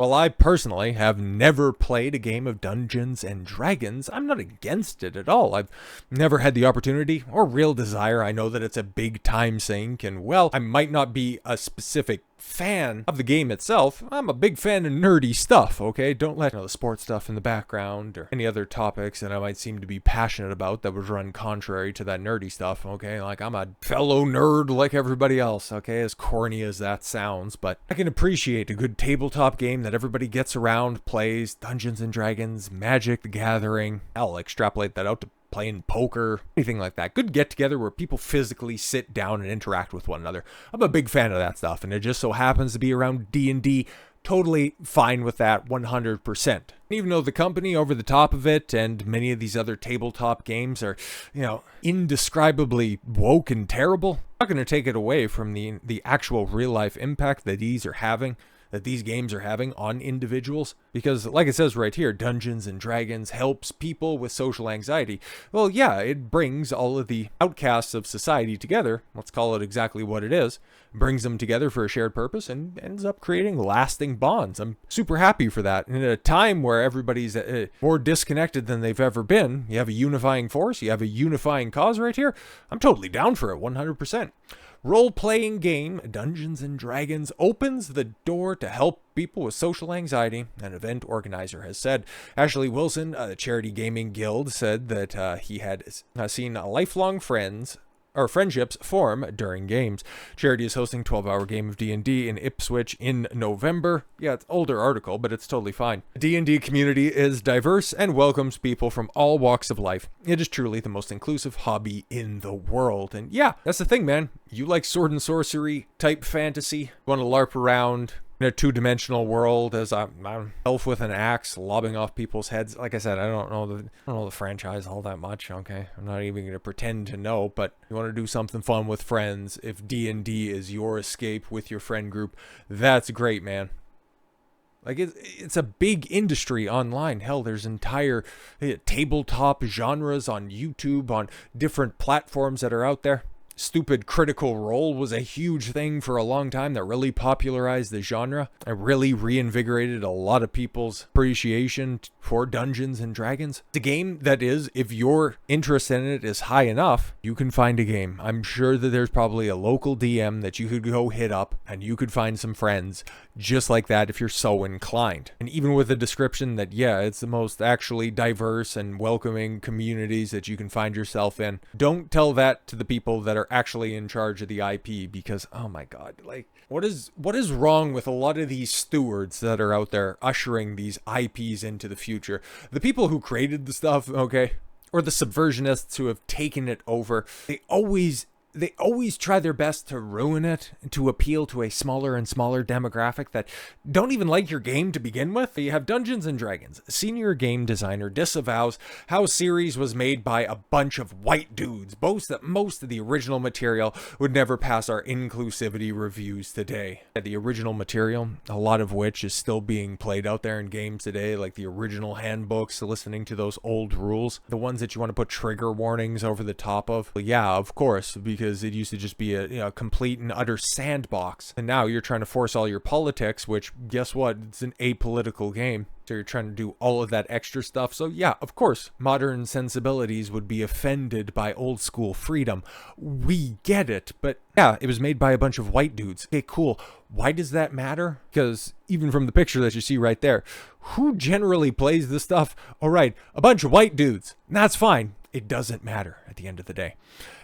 While I personally have never played a game of Dungeons and Dragons, I'm not against it at all. I've never had the opportunity or real desire. I know that it's a big time sink, and well, I might not be a specific fan of the game itself. I'm a big fan of nerdy stuff, okay? Don't let the sports stuff in the background or any other topics that I might seem to be passionate about that would run contrary to that nerdy stuff, okay? Like, I'm a fellow nerd like everybody else, okay? As corny as that sounds, but I can appreciate a good tabletop game that everybody gets around, plays, Dungeons and Dragons, Magic the Gathering. I'll extrapolate that out to playing poker, anything like that. Good get-together where people physically sit down and interact with one another. I'm a big fan of that stuff, and it just so happens to be around D&D. Totally fine with that 100%. Even though the company over the top of it and many of these other tabletop games are, indescribably woke and terrible, I'm not going to take it away from the actual real-life impact that these games are having on individuals. Because like it says right here, Dungeons and Dragons helps people with social anxiety. Well, yeah, it brings all of the outcasts of society together. Let's call it exactly what it is. Brings them together for a shared purpose and ends up creating lasting bonds. I'm super happy for that. And at a time where everybody's more disconnected than they've ever been, you have a unifying force, you have a unifying cause right here. I'm totally down for it, 100%. Role-playing game Dungeons and Dragons opens the door to help people with social anxiety, an event organizer has said. Ashley Wilson, the Charity Gaming Guild, said that he had seen lifelong friendships form during games. Charity is hosting a 12-hour game of D&D in Ipswich in November. Yeah, it's an older article, but it's totally fine. The D&D community is diverse and welcomes people from all walks of life. It is truly the most inclusive hobby in the world. And yeah, that's the thing, man. You like sword and sorcery type fantasy, want to LARP around in a two-dimensional world as I'm elf with an axe lobbing off people's heads. Like I said, I don't know the franchise all that much, okay? I'm not even going to pretend to know, but you want to do something fun with friends. If D&D is your escape with your friend group, that's great, man. Like, it's a big industry online. Hell, there's entire tabletop genres on YouTube, on different platforms that are out there. Stupid Critical Role was a huge thing for a long time that really popularized the genre and really reinvigorated a lot of people's appreciation for Dungeons and Dragons. It's a game that is, if your interest in it is high enough, you can find a game. I'm sure that there's probably a local DM that you could go hit up and you could find some friends just like that if you're so inclined. And even with a description that, yeah, it's the most actually diverse and welcoming communities that you can find yourself in, don't tell that to the people that are actually in charge of the IP, because oh my god, like what is wrong with a lot of these stewards that are out there ushering these IPs into the future? The people who created the stuff, okay, or the subversionists who have taken it over, they always try their best to ruin it, to appeal to a smaller and smaller demographic that don't even like your game to begin with. You have Dungeons and Dragons. Senior game designer disavows how series was made by a bunch of white dudes, boasts that most of the original material would never pass our inclusivity reviews today. The original material, a lot of which is still being played out there in games today, like the original handbooks, listening to those old rules, the ones that you want to put trigger warnings over the top of. Well, yeah, of course, because it used to just be a complete and utter sandbox. And now you're trying to force all your politics, which, guess what? It's an apolitical game. So you're trying to do all of that extra stuff. So yeah, of course, modern sensibilities would be offended by old school freedom. We get it. But yeah, it was made by a bunch of white dudes. Okay, cool. Why does that matter? Because even from the picture that you see right there, who generally plays this stuff? All right, a bunch of white dudes. That's fine. It doesn't matter at the end of the day.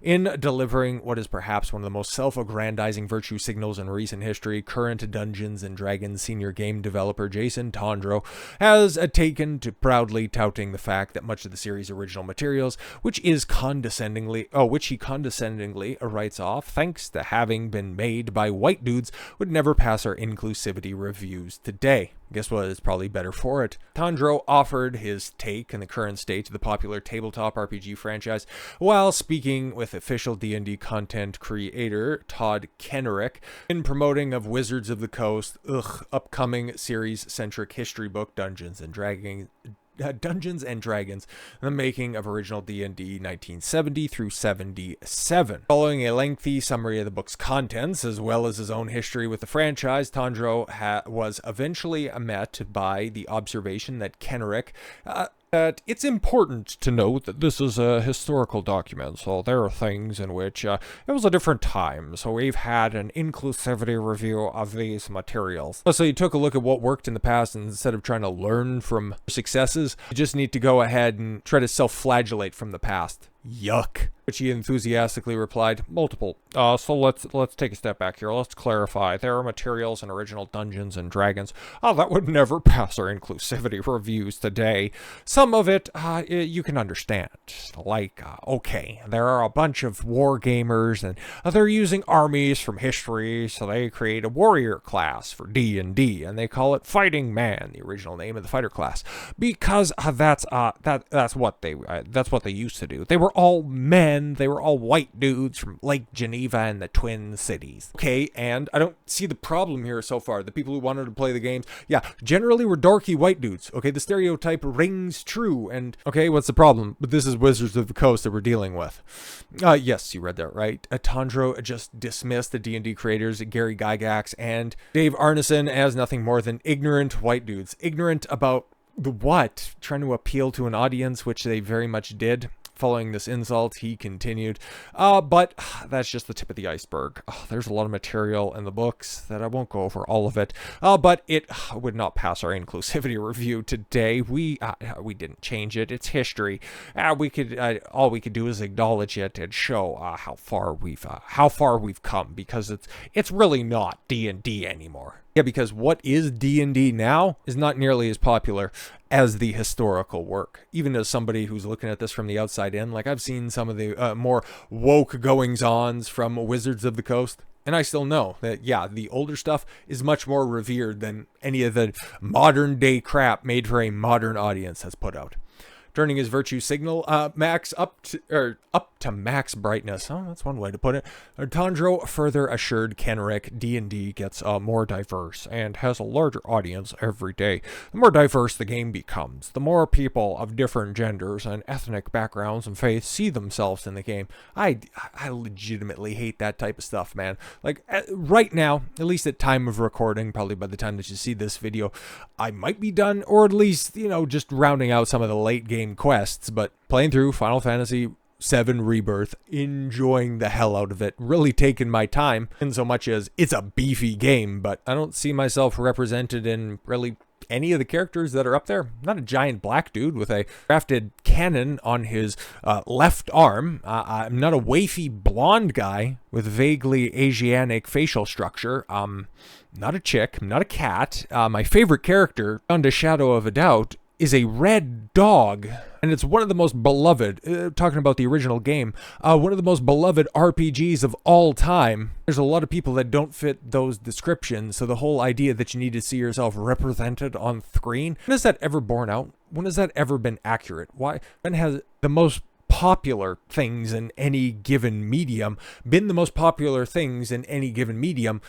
In delivering what is perhaps one of the most self-aggrandizing virtue signals in recent history, current Dungeons and Dragons senior game developer Jason Tondro has taken to proudly touting the fact that much of the series' original materials, which he condescendingly writes off, thanks to having been made by white dudes, would never pass our inclusivity reviews today. Guess what? It's probably better for it. Tondro offered his take in the current state of the popular tabletop RPG franchise while speaking with official D&D content creator Todd Kenrick in promoting of Wizards of the Coast upcoming series-centric history book Dungeons and Dragons Dungeons and Dragons, the making of original D&D 1970 through 77. Following a lengthy summary of the book's contents, as well as his own history with the franchise, Tondro was eventually met by the observation that Kenrick, that it's important to note that this is a historical document, so there are things in which it was a different time, so we've had an inclusivity review of these materials. So you took a look at what worked in the past, and instead of trying to learn from successes, you just need to go ahead and try to self-flagellate from the past. Yuck. Which he enthusiastically replied, multiple. So let's take a step back here. Let's clarify. There are materials in original Dungeons and Dragons that would never pass our inclusivity reviews today. Some of it you can understand. Like, okay, there are a bunch of war gamers, and they're using armies from history, so they create a warrior class for D&D, and they call it Fighting Man, the original name of the fighter class, because that's what they used to do. They were all men. They were all white dudes from Lake Geneva and the Twin Cities. Okay, and I don't see the problem here so far. The people who wanted to play the games, yeah, generally were dorky white dudes. Okay, the stereotype rings true. And, okay, what's the problem? But this is Wizards of the Coast that we're dealing with. Yes, you read that right. Tondro just dismissed the D&D creators, Gary Gygax and Dave Arneson, as nothing more than ignorant white dudes. Ignorant about the what? Trying to appeal to an audience, which they very much did. Following this insult, he continued, but that's just the tip of the iceberg. There's a lot of material in the books that I won't go over all of it, but it would not pass our inclusivity review today. We didn't change it. It's history. All we could do is acknowledge it and show how far we've come, because it's really not D&D anymore. Yeah, because what is D&D now is not nearly as popular as the historical work. Even as somebody who's looking at this from the outside in, like I've seen some of the more woke goings-ons from Wizards of the Coast, and I still know that, yeah, the older stuff is much more revered than any of the modern-day crap made for a modern audience has put out. Turning his virtue signal max up to max brightness. Oh, that's one way to put it. Tondro further assured Kenrick D&D gets more diverse and has a larger audience every day. The more diverse the game becomes, the more people of different genders and ethnic backgrounds and faiths see themselves in the game. I legitimately hate that type of stuff, man. Like, right now, at least at time of recording, probably by the time that you see this video, I might be done, or at least, just rounding out some of the late game quests, but playing through Final Fantasy VII Rebirth, enjoying the hell out of it, really taking my time, in so much as it's a beefy game, but I don't see myself represented in really any of the characters that are up there. I'm not a giant black dude with a crafted cannon on his left arm. I'm not a wafy blonde guy with vaguely Asianic facial structure. Not a chick, not a cat. My favorite character, beyond a shadow of a doubt, is a red dog, and it's one of the most beloved, talking about the original game, one of the most beloved RPGs of all time. There's a lot of people that don't fit those descriptions, so the whole idea that you need to see yourself represented on screen, when has that ever borne out? When has that ever been accurate? Why? When has the most popular things in any given medium been the most popular things in any given medium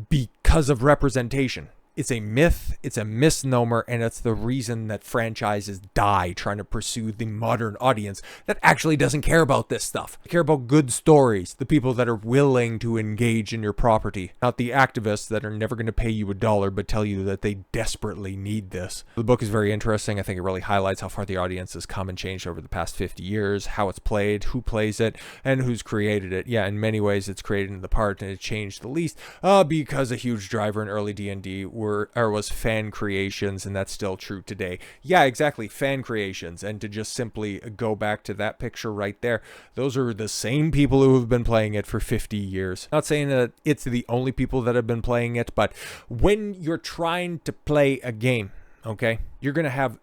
because of representation? It's a myth, it's a misnomer, and it's the reason that franchises die trying to pursue the modern audience that actually doesn't care about this stuff. They care about good stories, the people that are willing to engage in your property, not the activists that are never going to pay you $1 but tell you that they desperately need this. The book is very interesting. I think it really highlights how far the audience has come and changed over the past 50 years, how it's played, who plays it, and who's created it. Yeah, in many ways it's created in the part and it changed the least because a huge driver in early D&D was fan creations, and that's still true today. Yeah, exactly, fan creations. And to just simply go back to that picture right there, those are the same people who have been playing it for 50 years. Not saying that it's the only people that have been playing it, but when you're trying to play a game, okay, you're going to have,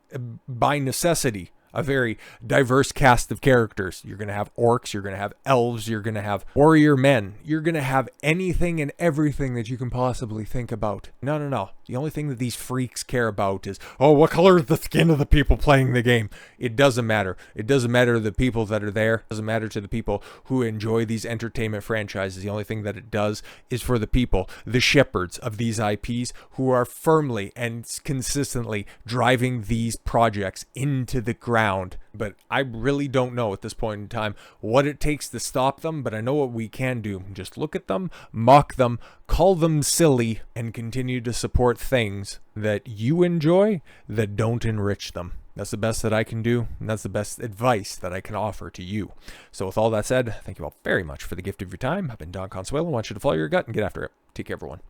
by necessity, a very diverse cast of characters. You're going to have orcs, you're going to have elves, you're going to have warrior men. You're going to have anything and everything that you can possibly think about. No, no, no. The only thing that these freaks care about is, oh, what color is the skin of the people playing the game? It doesn't matter. It doesn't matter to the people that are there. It doesn't matter to the people who enjoy these entertainment franchises. The only thing that it does is for the people, the shepherds of these IPs, who are firmly and consistently driving these projects into the ground. But I really don't know at this point in time what it takes to stop them, but I know what we can do. Just look at them, mock them, call them silly, and continue to support things that you enjoy that don't enrich them. That's the best that I can do, and that's the best advice that I can offer to you. So with all that said, thank you all very much for the gift of your time. I've been Don Consuelo. I want you to follow your gut and get after it. Take care, everyone.